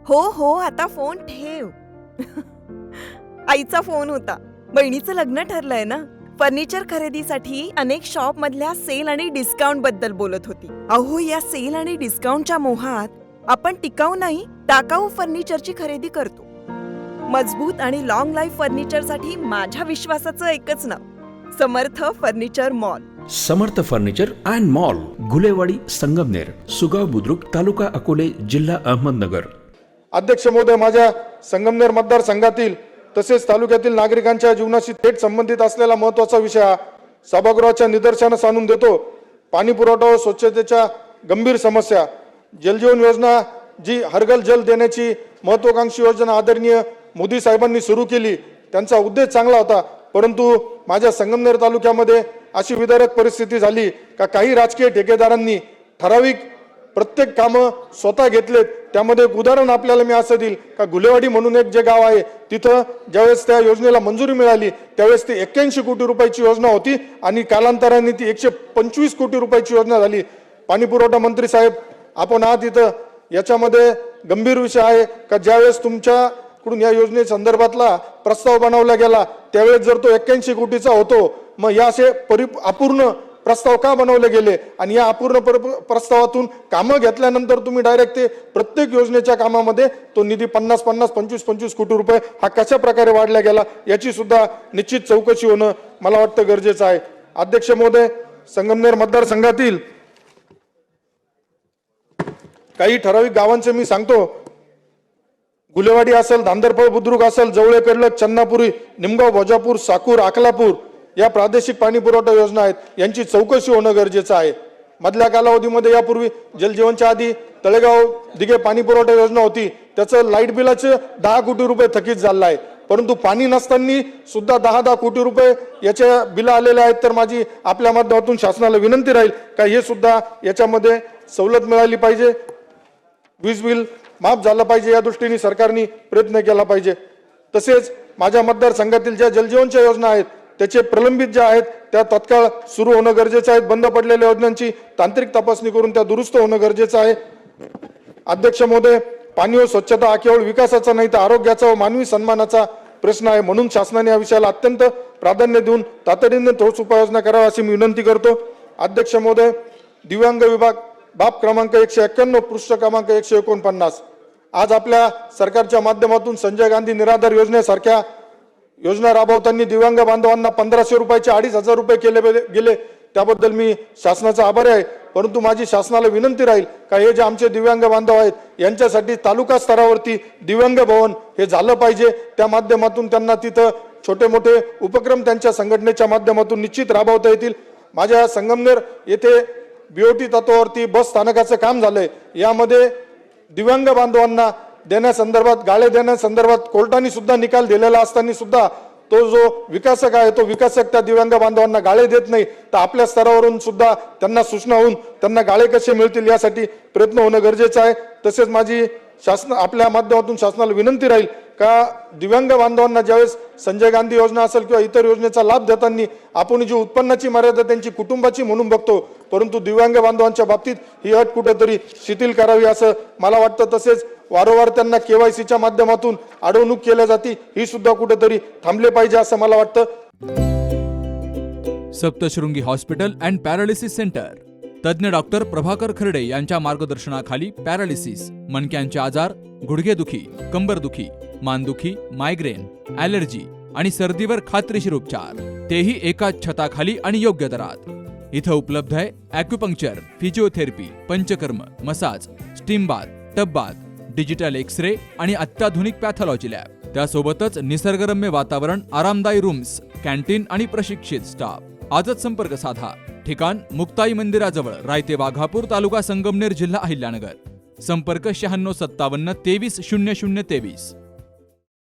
हो हो, आता फोन ठेव. आईचा फोन होता. बहिणीचं लग्न ठरलंय ना. फर्निचर खरेदीसाठी अनेक शॉप मधल्या सेल आणि डिस्काउंट बद्दल बोलत होती. अहो, या सेल आणि डिस्काउंटच्या मोहात आपण टिकाऊ नाही, टाकाऊ फर्निचरची खरेदी करतो. मजबूत आणि लॉंग लाईफ फर्निचरसाठी माझ्या विश्वासाचं एकच नाव, Samarth furniture mall. Samarth furniture and mall, Gulewadi, Sangamner, Sugaon Budruk, taluka Akole, जिल्हा अहमदनगर. अध्यक्ष महोदय, माझ्या संगमनेर मतदारसंघातील तसेच तालुक्यातील नागरिकांच्या जीवनाशी थेट संबंधित असलेला महत्त्वाचा विषय हा सभागृहाच्या निदर्शनास आणून देतो. पाणी पुरवठा व स्वच्छतेच्या गंभीर समस्या. जलजीवन योजना जी हरघर जल देण्याची महत्त्वाकांक्षी योजना आदरणीय मोदी साहेबांनी सुरू केली, त्यांचा उद्देश चांगला होता. परंतु माझ्या संगमनेर तालुक्यामध्ये अशी विदारक परिस्थिती झाली का काही राजकीय ठेकेदारांनी ठराविक प्रत्येक कामं स्वतः घेतलेत. त्यामध्ये एक उदाहरण आपल्याला मी असं देईल का गुलेवाडी म्हणून एक जे गाव आहे, तिथं ज्यावेळेस त्या योजनेला मंजुरी मिळाली त्यावेळेस ती 81 कोटी रुपयाची योजना होती आणि कालांतराने ती 125 कोटी रुपयाची योजना झाली. पाणी पुरवठा मंत्री साहेब, आपण आहात इथं, याच्यामध्ये गंभीर विषय आहे का ज्यावेळेस तुमच्याकडून या योजने संदर्भातला प्रस्ताव बनवला गेला त्यावेळेस जर तो 81 कोटीचा होतो, मग या असे अपूर्ण प्रस्ताव का बनवले गेले आणि या अपूर्ण प्रस्तावातून कामं घेतल्यानंतर तुम्ही डायरेक्ट ते प्रत्येक योजनेच्या कामामध्ये तो निधी 50-50, 25-25 कोटी रुपये हा कशा प्रकारे वाढला गेला याची सुद्धा निश्चित चौकशी होणं मला वाटतं गरजेचं आहे. अध्यक्ष महोदय, संगमनेर मतदारसंघातील काही ठराविक गावांचे मी सांगतो. गुलेवाडी असेल, धांदरफळ बुद्रुक असेल, जवळे कडलक, चन्नापुरी, निमगाव, भोजापूर, साकूर, अकलापूर या प्रादेशिक पाणी पुरवठा योजना आहेत, यांची चौकशी होणं गरजेचं आहे. मधल्या कालावधीमध्ये यापूर्वी जलजीवनच्या आधी तळेगाव दिघे पाणी पुरवठा योजना होती, त्याचं लाईट बिलाचं 10 कोटी रुपये थकीत झालं आहे. परंतु पाणी नसताना सुद्धा 10-10 कोटी रुपये याच्या बिल आलेले आहेत. तर माझी आपल्या माध्यमातून शासनाला विनंती राहील का हे सुद्धा याच्यामध्ये सवलत मिळाली पाहिजे, वीज बिल माफ झालं पाहिजे, या दृष्टीने सरकारने प्रयत्न केला पाहिजे. तसेच माझ्या मतदारसंघातील ज्या जलजीवनच्या योजना आहेत त्याचे प्रलंबित ज्या आहेत त्या तत्काळ सुरू होणं गरजेचं आहे. बंद पडलेल्या योजनांची तांत्रिक तपासणी करून त्या दुरुस्त होणं गरजेचं आहे. अध्यक्ष महोदय, पाणी व स्वच्छता हा केवळ विकासाचा नाही तर आरोग्याचा व मानवी सन्मानाचा प्रश्न आहे. म्हणून शासनाने या विषयाला अत्यंत प्राधान्य देऊन तातडीने ठोस उपाययोजना करावा अशी मी विनंती करतो. अध्यक्ष महोदय, दिव्यांग विभाग बाब क्रमांक 191, पृष्ठ क्रमांक 149. आज आपल्या सरकारच्या माध्यमातून संजय गांधी निराधार योजनेसारख्या योजना राबवताना दिव्यांग बांधवांना 1500 रुपयाचे 2500 रुपये केले गेले, त्याबद्दल मी शासनाचा आभारी आहे. परंतु माझी शासनाला विनंती राहील का हे जे आमचे दिव्यांग बांधव आहेत यांच्यासाठी तालुका स्तरावरती दिव्यांग भवन हे झालं पाहिजे. त्या माध्यमातून त्यांना तिथं छोटे मोठे उपक्रम त्यांच्या संघटनेच्या माध्यमातून निश्चित राबवता येतील. माझ्या संगमनेर येथे बीओटी तत्वावरती बस स्थानकाचं काम झालंय. यामध्ये दिव्यांग बांधवांना देण्यासंदर्भात, गाळे देण्यासंदर्भात कोर्टाने सुद्धा निकाल दिलेला असताना सुद्धा तो जो विकासक आहे तो विकासक त्या दिव्यांग बांधवांना गाळे देत नाही. तर आपल्या स्तरावरून सुद्धा त्यांना सूचना होऊन त्यांना गाळे कसे मिळतील यासाठी प्रयत्न होणं गरजेचं आहे. तसेच माझी आपल्या माध्यमातून शासनाला विनंती राहील का दिव्यांग बांधवांना ज्यावेळेस संजय गांधी योजना असेल किंवा इतर योजनेचा लाभ देताना आपण जी उत्पन्नाची मर्यादा त्यांची कुटुंबाची म्हणून बघतो, परंतु दिव्यांग बांधवांच्या बाबतीत ही अट कुठेतरी शिथिल करावी असं मला वाटतं. तसेच वारंवार त्यांना केवायसीच्या माध्यमातून अडवणूक केल्या जाते, ही सुद्धा कुठेतरी थांबले पाहिजे असं मला वाटतं. Saptashrungi hospital and paralysis centre. तज्ञ डॉक्टर प्रभाकर खर्डे यांच्या मार्गदर्शनाखाली पॅरालिसिस, मणक्यांचे आजार, गुडघेदुखी, कंबरदुखी, मानदुखी, मायग्रेन, ॲलर्जी आणि सर्दीवर खात्रीशीर उपचार, तेही एकाच छताखाली आणि योग्य दरात. इथं उपलब्ध आहे acupuncture, physiotherapy, panchakarma, massage, steam bath, tub bath, digital X-ray आणि अत्याधुनिक पॅथॉलॉजी लॅब. त्यासोबतच निसर्गरम्य वातावरण, आरामदायी रूम्स, कॅन्टीन आणि प्रशिक्षित स्टाफ. आजच संपर्क साधा. ठिकाण मुक्ताई मंदिराजवळ, रायते वाघापूर, तालुका संगमनेर, जिल्हा अहिल्यानगर. संपर्क 9657 23 0023.